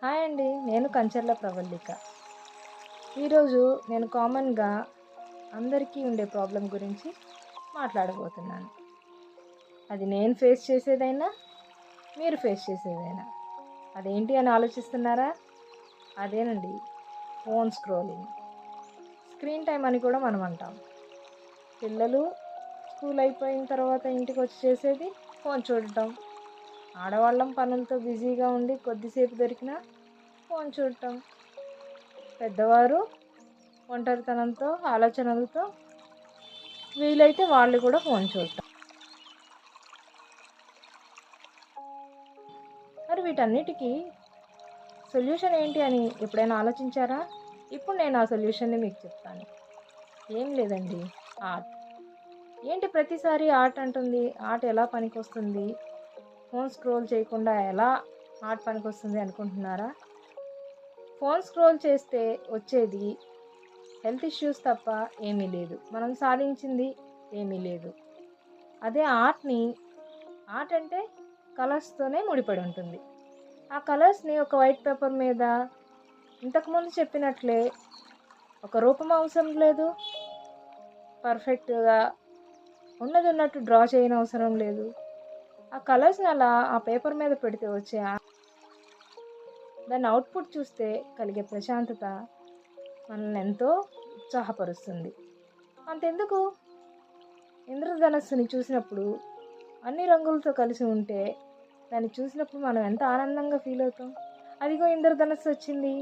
Hi అండి, నేను కంచర్ల ప్రవల్లిక. ఈరోజు నేను కామన్గా అందరికీ ఉండే ప్రాబ్లం గురించి మాట్లాడబోతున్నాను. అది నేను ఫేస్ చేసేదైనా, మీరు ఫేస్ చేసేదైనా. అదేంటి అని ఆలోచిస్తున్నారా? అదేనండి, ఫోన్ స్క్రోలింగ్. స్క్రీన్ టైం అని కూడా మనం అంటాం. పిల్లలు స్కూల్ అయిపోయిన తర్వాత ఇంటికి వచ్చి చేసేది ఫోన్ చూడటం. ఆడవాళ్ళం పనులతో బిజీగా ఉండి కొద్దిసేపు దొరికినా ఫోన్ చూడటం. పెద్దవారు ఒంటరితనంతో ఆలోచనలతో వీలైతే వాళ్ళు కూడా ఫోన్ చూడటం. మరి వీటన్నిటికీ సొల్యూషన్ ఏంటి అని ఎప్పుడైనా ఆలోచించారా? ఇప్పుడు నేను ఆ సొల్యూషన్ని మీకు చెప్తాను. ఏం లేదండి, ఆర్ట్. ఏంటి ప్రతిసారి ఆర్ట్ అంటుంది? ఆర్ట్ ఎలా పనికొస్తుంది? ఫోన్ స్క్రోల్ చేయకుండా ఎలా ఆర్ట్ పనికొస్తుంది అనుకుంటున్నారా? ఫోన్ స్క్రోల్ చేస్తే వచ్చేది హెల్త్ ఇష్యూస్ తప్ప ఏమీ లేదు. మనం సాధించింది ఏమీ లేదు. అదే ఆర్ట్ అంటే కలర్స్తోనే ముడిపడి ఉంటుంది. ఆ కలర్స్ని ఒక వైట్ పేపర్ మీద ఇంతకుముందు చెప్పినట్లే ఒక రూపం అవసరం లేదు, పర్ఫెక్ట్గా ఉన్నది ఉన్నట్టు డ్రా చేయని అవసరం లేదు. ఆ కలర్స్ని అలా ఆ పేపర్ మీద పెడితే వచ్చే దాని అవుట్పుట్ చూస్తే కలిగే ప్రశాంతత మనల్ని ఎంతో ఉత్సాహపరుస్తుంది. అంతెందుకు, ఇంద్రధనస్సుని చూసినప్పుడు అన్ని రంగులతో కలిసి ఉంటే దాన్ని చూసినప్పుడు మనం ఎంత ఆనందంగా ఫీల్ అవుతాం. అదిగో ఇంద్రధనస్సు వచ్చింది,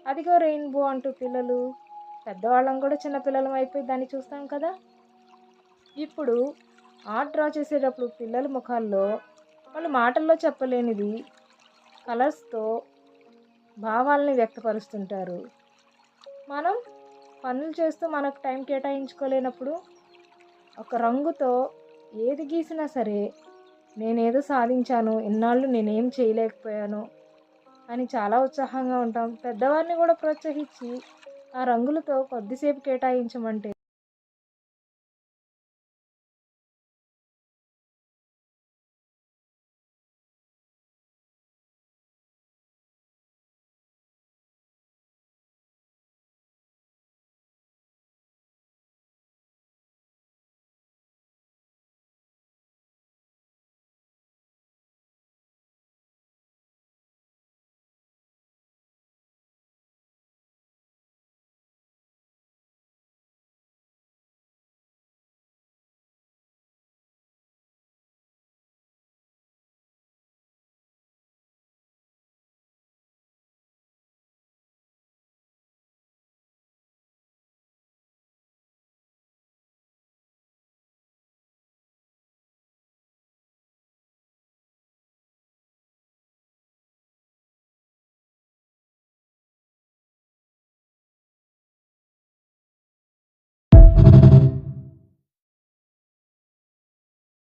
అదిగో రెయిన్బో అంటూ పిల్లలు, పెద్దవాళ్ళం కూడా చిన్నపిల్లలం అయిపోయి దాన్ని చూస్తాం కదా. ఇప్పుడు ఆర్ట్ డ్రా చేసేటప్పుడు పిల్లల ముఖాల్లో వాళ్ళు మాటల్లో చెప్పలేనిది కలర్స్తో భావాలని వ్యక్తపరుస్తుంటారు. మనం పనులు చేస్తూ మనకు టైం కేటాయించుకోలేనప్పుడు ఒక రంగుతో ఏది గీసినా సరే నేనేదో సాధించాను, ఇన్నాళ్ళు నేనేం చేయలేకపోయాను అని చాలా ఉత్సాహంగా ఉంటాం. పెద్దవారిని కూడా ప్రోత్సహించి ఆ రంగులతో కొద్దిసేపు కేటాయించమంటే